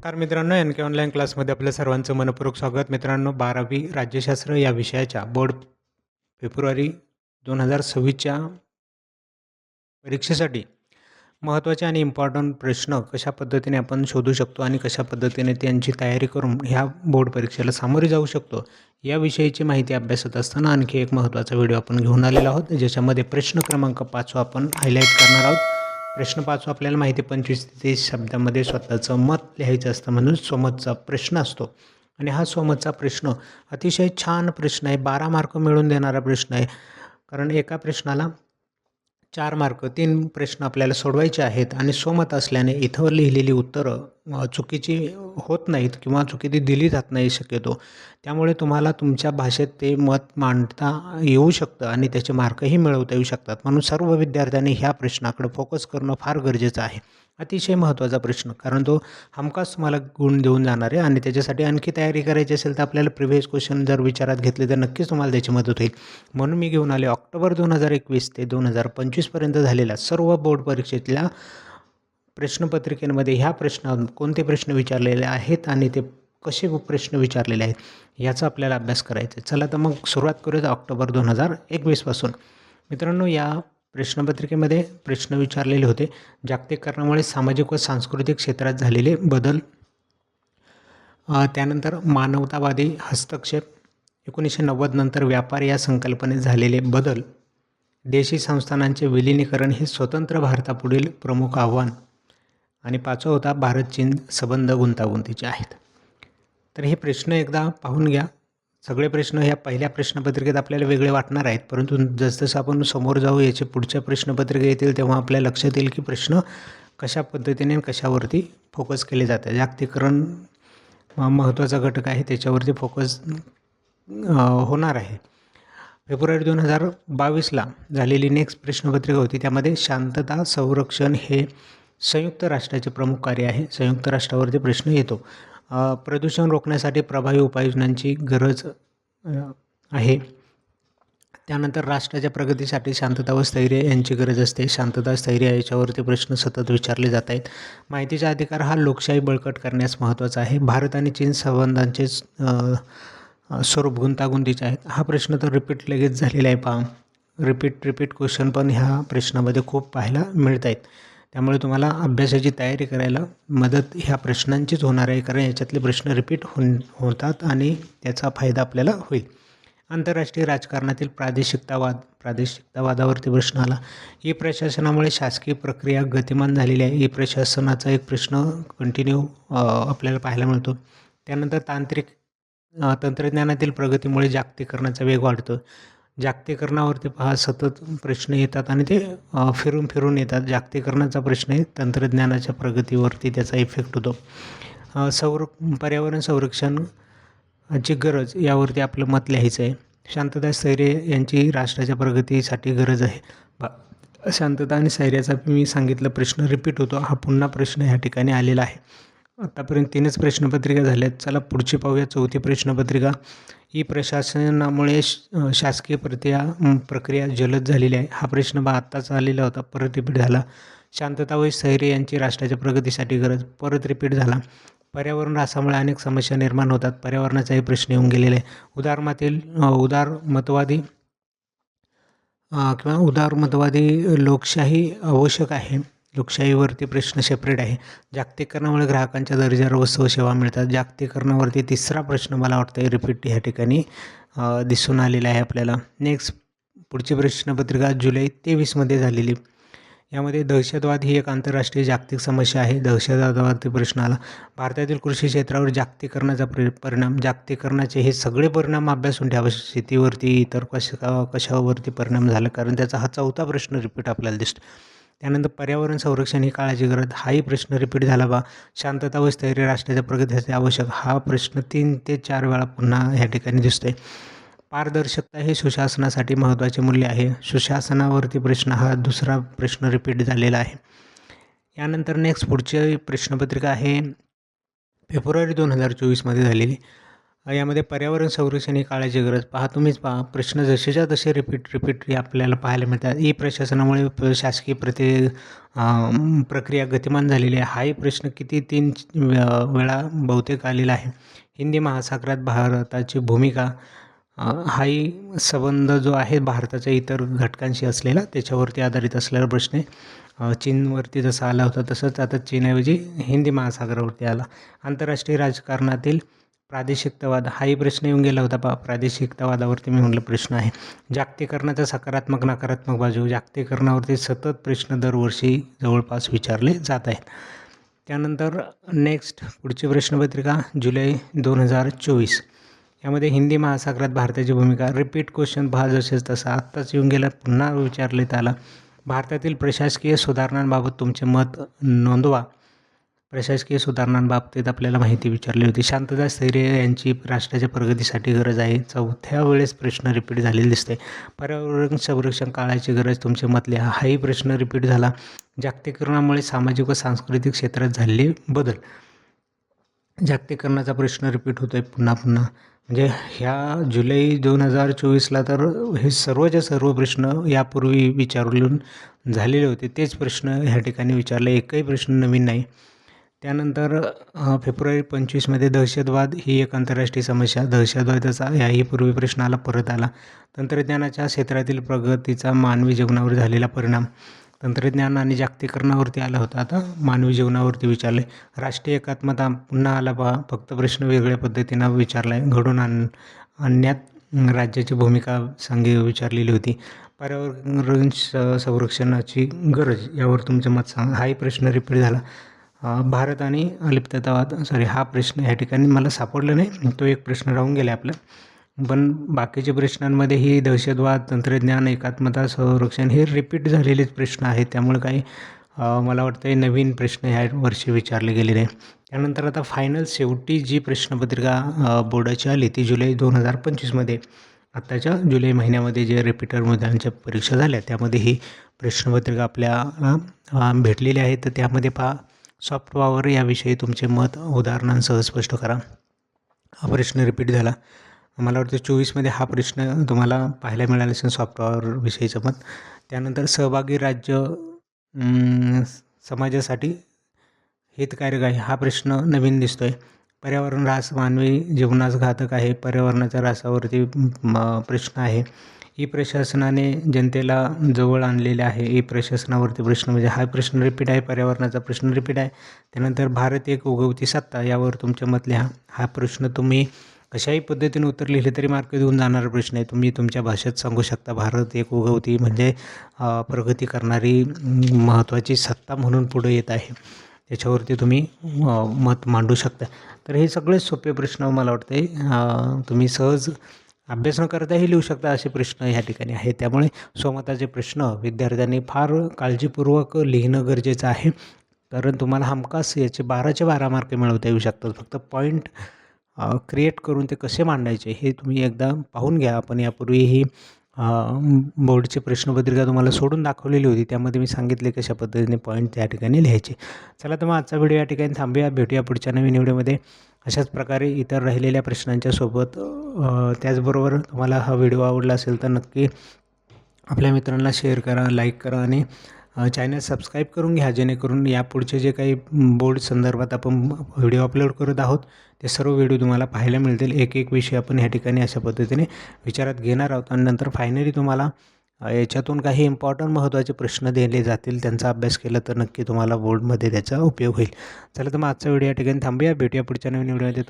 नमस्कार मित्रांनो, एन के ऑनलाईन क्लासमध्ये आपल्या सर्वांचं मनपूर्वक स्वागत. मित्रांनो, 12वी राज्यशास्त्र या विषयाच्या बोर्ड फेब्रुवारी 2026च्या परीक्षेसाठी महत्त्वाचे आणि इम्पॉर्टंट प्रश्न कशा पद्धतीने आपण शोधू शकतो आणि कशा पद्धतीने त्यांची तयारी करून ह्या बोर्ड परीक्षेला सामोरे जाऊ शकतो याविषयीची माहिती अभ्यासत असताना आणखी एक महत्त्वाचा व्हिडिओ आपण घेऊन आलेलो आहोत, ज्याच्यामध्ये प्रश्न क्रमांक 5 आपण हायलाईट करणार आहोत. प्रश्न 5 आपल्याला माहिती 25 ते 30 शब्दामध्ये स्वतःचं मत लिहायचं असतं, म्हणून स्वमतचा प्रश्न असतो. आणि हा स्वमतचा प्रश्न अतिशय छान प्रश्न आहे, 12 मार्क मिळवून देणारा प्रश्न आहे. कारण एका प्रश्नाला 4 मार्क, 3 प्रश्न आपल्याला सोडवायचे आहेत आणि स्वमत असल्याने इथं लिहिलेली उत्तरं चुकीची होत नाहीत किंवा चुकीची दिली जात नाही शक्यतो. त्यामुळे तुम्हाला तुमच्या भाषेत ते मत मांडता येऊ शकतं आणि त्याचे मार्कही मिळवता येऊ शकतात. म्हणून सर्व विद्यार्थ्यांनी ह्या प्रश्नाकडे फोकस करणं फार गरजेचं आहे. अतिशय महत्त्वाचा प्रश्न, कारण तो हमखास तुम्हाला गुण देऊन जाणार आहे. आणि त्याच्यासाठी आणखी तयारी करायची असेल तर आपल्याला प्रिव्हियस क्वेश्चन जर विचारात घेतले तर नक्कीच तुम्हाला त्याची मदत होईल. म्हणून मी घेऊन आले ऑक्टोबर 2021 ते 2025पर्यंत झालेल्या सर्व बोर्ड परीक्षेतल्या प्रश्नपत्रिकेमध्ये ह्या प्रश्नात कोणते प्रश्न विचारलेले आहेत आणि ते कसे प्रश्न विचारलेले आहेत याचा आपल्याला अभ्यास करायचा आहे. चला तर मग सुरुवात करूया ऑक्टोबर 2021पासून. मित्रांनो, या प्रश्नपत्रिकेमध्ये प्रश्न विचारलेले होते: जागतिकीकरणामुळे सामाजिक व सांस्कृतिक क्षेत्रात झालेले बदल, त्यानंतर मानवतावादी हस्तक्षेप, 1990 नंतर व्यापार या संकल्पनेत झालेले बदल, देशी संस्थानांचे विलिनीकरण हे स्वतंत्र भारतापुढील प्रमुख आव्हान, आणि 5वा होता भारत चीन संबंध गुंतागुंतीचे आहेत. तर हे प्रश्न एकदा पाहून घ्या. सगळे प्रश्न ह्या पहिल्या प्रश्नपत्रिकेत आपल्याला वेगळे वाटणार आहेत, परंतु जसजसं आपण समोर जाऊ याचे पुढच्या प्रश्नपत्रिका येतील तेव्हा आपल्या लक्षात येईल की प्रश्न कशा पद्धतीने कशावरती फोकस केले जातात. जागतिकीकरण महत्त्वाचा घटक आहे, त्याच्यावरती फोकस होणार आहे. फेब्रुवारी 2022ला झालेली नेक्स्ट प्रश्नपत्रिका होती, त्यामध्ये शांतता संरक्षण हे संयुक्त राष्ट्राचे प्रमुख कार्य आहे. संयुक्त राष्ट्रावरती प्रश्न येतो. प्रदूषण रोखण्यासाठी प्रभावी उपाययोजनांची गरज आहे. त्यानंतर राष्ट्राच्या प्रगतीसाठी शांतता व स्थैर्य यांची गरज असते. शांतता स्थैर्य याच्यावरती प्रश्न सतत विचारले जात आहेत. माहितीचा अधिकार हा लोकशाही बळकट करण्यास महत्त्वाचा आहे. भारत आणि चीन संबंधांचे स्वरूप गुंतागुंतीचे आहेत. हा प्रश्न तर रिपीट लगेच झालेला आहे. पहा, रिपीट क्वेश्चन पण ह्या प्रश्नामध्ये खूप पाहायला मिळत आहेत. त्यामुळे तुम्हाला अभ्यासाची तयारी करायला मदत ह्या प्रश्नांचीच होणार आहे, कारण याच्यातले प्रश्न रिपीट होतात आणि त्याचा फायदा आपल्याला होईल. आंतरराष्ट्रीय राजकारणातील प्रादेशिकतावादावरती प्रश्न आला. ई प्रशासनामुळे शासकीय प्रक्रिया गतिमान झालेली आहे. ई प्रशासनाचा एक प्रश्न कंटिन्यू आपल्याला पाहायला मिळतो. त्यानंतर तंत्रज्ञानातील प्रगतीमुळे जागतिकीकरणाचा वेग वाढतो. जागतिकीकरणावरती पहा सतत प्रश्न येतात आणि ते फिरून येतात. जागतिकीकरणाचा प्रश्न आहे, तंत्रज्ञानाच्या प्रगतीवरती त्याचा इफेक्ट होतो. पर्यावरण संरक्षणाची गरज यावरती आपलं मत लिहायचं आहे. शांतता स्थैर्य यांची राष्ट्राच्या प्रगतीसाठी गरज आहे. शांतता आणि स्थैर्याचा मी सांगितलं प्रश्न रिपीट होतो. हा पुन्हा प्रश्न ह्या ठिकाणी आलेला आहे. आतापर्यंत 3च प्रश्नपत्रिका झाल्यात. चला पुढची पाहूया. 4थी प्रश्नपत्रिका: ई प्रशासनामुळे शासकीय प्रक्रिया जलद झालेली आहे. हा प्रश्न आत्ताच आलेला होता, परत रिपीट झाला. शांतता व स्थैर्य यांची राष्ट्राच्या प्रगतीसाठी गरज, परत रिपीट झाला. पर्यावरण ऱ्हासामुळे अनेक समस्या निर्माण होतात. पर्यावरणाचाही प्रश्न येऊन गेलेला आहे. उदारमतवादी लोकशाही आवश्यक आहे. लोकशाहीवरती प्रश्न सेपरेट आहे. जागतिकीकरणामुळे ग्राहकांच्या दर्जावर वस्तू व सेवा मिळतात. जागतिकीकरणावरती 3रा प्रश्न मला वाटतं रिपीट ह्या ठिकाणी दिसून आलेला आहे आपल्याला. नेक्स्ट पुढची प्रश्नपत्रिका जुलै 23मध्ये झालेली. यामध्ये दहशतवाद ही एक आंतरराष्ट्रीय जागतिक समस्या आहे. दहशतवादावरती प्रश्न आला. भारतातील कृषी क्षेत्रावर जागतिकीकरणाचा परिणाम. जागतिकीकरणाचे हे सगळे परिणाम अभ्यासून ठेवा. शेतीवरती इतर कशावरती परिणाम झाला, कारण त्याचा हा 4था प्रश्न रिपीट आपल्याला दिसतो. त्यानंतर पर्यावरण संरक्षण ही काळाची गरज, हाही प्रश्न रिपीट झाला बा. शांतता व स्थैर्य राष्ट्राच्या प्रगतीसाठी आवश्यक, हा प्रश्न 3 ते 4 वेळा पुन्हा ह्या ठिकाणी दिसतोय. पारदर्शकता हे सुशासनासाठी महत्त्वाचे मूल्य आहे. सुशासनावरती प्रश्न हा 2रा प्रश्न रिपीट झालेला आहे. यानंतर नेक्स्ट पुढची प्रश्नपत्रिका आहे फेब्रुवारी 2024मध्ये झालेली. यामध्ये पर्यावरण संरक्षण ही काळाची गरज. पहा तुम्हीच पहा, प्रश्न जसेच्या तसे रिपीट आपल्याला पाहायला मिळतात. ई प्रशासनामुळे शासकीय प्रक्रिया गतिमान झालेली आहे. हाही प्रश्न किती 3 वेळा बहुतेक आलेला आहे. हिंदी महासागरात भारताची भूमिका, हाही संबंध जो आहे भारताच्या इतर घटकांशी असलेला, त्याच्यावरती आधारित असलेला प्रश्न आहे. चीनवरती जसा आला होता तसंच आता चीनऐवजी हिंदी महासागरावरती आला. आंतरराष्ट्रीय राजकारणातील प्रादेशिकतावाद, हाही प्रश्न येऊन गेला होता. प्रादेशिकतावादावरती मी म्हटलं प्रश्न आहे. जागतिकीकरणाचा सकारात्मक नकारात्मक बाजू, जागतिकीकरणावरती सतत प्रश्न दरवर्षी जवळपास विचारले जात आहेत. त्यानंतर नेक्स्ट पुढची प्रश्नपत्रिका जुलै 2024. यामध्ये हिंदी महासागरात भारताची भूमिका, रिपीट क्वेश्चन पहा जसेच तसा आत्ताच येऊन गेला, पुन्हा विचारण्यात आला. भारतातील प्रशासकीय सुधारणांबाबत तुमचे मत नोंदवा. प्रशासकीय सुधारणांबाबतीत आपल्याला माहिती विचारली होती. शांतता स्थैर्य यांची राष्ट्राच्या प्रगतीसाठी गरज आहे. 4थ्या वेळेस प्रश्न रिपीट झालेले दिसते. पर्यावरण संरक्षण काळाची गरज, तुमचे मत लिहा. हाही प्रश्न रिपीट झाला. जागतिकीकरणामुळे सामाजिक व सांस्कृतिक क्षेत्रात झालेले बदल, जागतिकीकरणाचा प्रश्न रिपीट होतोय पुन्हा म्हणजे ह्या जुलै 2024ला तर हे सर्वच्या सर्व प्रश्न यापूर्वी विचारून झालेले होते. तेच प्रश्न ह्या ठिकाणी विचारले, एकही प्रश्न नवीन नाही. त्यानंतर फेब्रुवारी 25मध्ये दहशतवाद ही एक आंतरराष्ट्रीय समस्या, दहशतवादाचा याही पूर्वी प्रश्न आला, परत आला. तंत्रज्ञानाच्या क्षेत्रातील प्रगतीचा मानवी जीवनावर झालेला परिणाम, तंत्रज्ञान आणि जागतिकीकरणावरती आला होता, आता मानवी जीवनावरती विचारले. राष्ट्रीय एकात्मता पुन्हा आला पहा, फक्त प्रश्न वेगळ्या पद्धतीनं विचारला आहे. घडवून आणण्यात राज्याची भूमिका विचारलेली होती. पर्यावरण संरक्षणाची गरज, यावर तुमचं मत सांगा. हाही प्रश्न रिपीट झाला. भारत आणि अलिप्ततावाद, हा प्रश्न ह्या ठिकाणी मला सापडला नाही, तो एक प्रश्न राहून गेला आपला. पण बाकीच्या प्रश्नांमध्ये ही दहशतवाद, तंत्रज्ञान, एकात्मता, संरक्षण हे रिपीट झालेलेच प्रश्न आहेत. त्यामुळे काही मला वाटतं नवीन प्रश्न ह्या वर्षी विचारले गेलेले आहे. त्यानंतर आता फायनल शेवटी जी प्रश्नपत्रिका बोर्डाची आली ती जुलै 2025मध्ये, आत्ताच्या जुलै महिन्यामध्ये जे रिपीटर मुद्द्यांच्या परीक्षा झाल्या त्यामध्ये ही प्रश्नपत्रिका आपल्याला भेटलेली आहे. तर त्यामध्ये पहा, सॉफ्ट पॉवर याविषयी तुमचे मत उदाहरणांसह स्पष्ट करा. हा प्रश्न रिपीट झाला. मला वाटतं 24मध्ये हा प्रश्न तुम्हाला पाहायला मिळाला असेल, सॉफ्ट पॉवर विषयीचं मत. त्यानंतर सहभागी राज्य समाजासाठी हितकारक आहे, हा प्रश्न नवीन दिसतोय. पर्यावरण ऱ्हास मानवी जीवनास घातक आहे, पर्यावरणाच्या ऱ्हासावरती प्रश्न आहे. ई प्रशासनाने जनतेला जवळ आणलेले आहे, ई प्रशासनावरती प्रश्न म्हणजे हा प्रश्न रिपीट आहे, पर्यावरणाचा प्रश्न रिपीट आहे. त्यानंतर भारत एक उगवती सत्ता, यावर तुमचे मत लिहा. हा प्रश्न तुम्ही कशाही पद्धतीने उत्तर लिहिले तरी मार्क देऊन जाणारा प्रश्न आहे. तुम्ही तुमच्या भाषेत सांगू शकता, भारत एक उगवती म्हणजे प्रगती करणारी महत्त्वाची सत्ता म्हणून पुढे येत आहे, त्याच्यावरती तुम्ही मत मांडू शकता. तर हे सगळे सोपे प्रश्न मला वाटते तुम्ही सहज अभ्यास न करताही लिहू शकता, असे प्रश्न ह्या ठिकाणी आहेत. त्यामुळे स्वमताचे प्रश्न विद्यार्थ्यांनी फार काळजीपूर्वक लिहिणं गरजेचं आहे, कारण तुम्हाला हमखास याचे 12चे 12 मार्क मिळवता येऊ शकतात. फक्त पॉईंट क्रिएट करून ते कसे मांडायचे हे तुम्ही एकदा पाहून घ्या. आपण यापूर्वीही बोर्डची प्रश्नपत्रिका तुम्हाला सोडून दाखवलेली होती, त्यामध्ये मी सांगितले कशा पद्धतीने पॉईंट त्या ठिकाणी लिहायचे. चला तर मग आजचा व्हिडिओ या ठिकाणी थांबूया, भेटूया पुढच्या नवीन व्हिडिओमध्ये अशाच प्रकारे इतर राहिलेल्या प्रश्नांच्या सोबत. त्याचबरोबर तुम्हाला हा व्हिडिओ आवडला असेल तर नक्की आपल्या मित्रांना शेअर करा, लाईक करा आणि चॅनल सबस्क्राईब करून घ्या, जेणेकरून यापुढचे जे काही बोर्ड संदर्भात आपण व्हिडिओ अपलोड करत आहोत ते सर्व व्हिडिओ तुम्हाला पाहायला मिळतील. एक एक विषय आपण ह्या ठिकाणी अशा पद्धतीने विचारात घेणार आहोत आणि नंतर फायनली तुम्हाला याच्यातून काही इम्पॉर्टंट महत्त्वाचे प्रश्न दिले जातील, त्यांचा अभ्यास केला तर नक्की तुम्हाला बोर्डमध्ये त्याचा उपयोग होईल. चला तर मग आजचा व्हिडिओ या ठिकाणी थांबूया, भेटूया पुढच्या नवीन व्हिडिओमध्ये.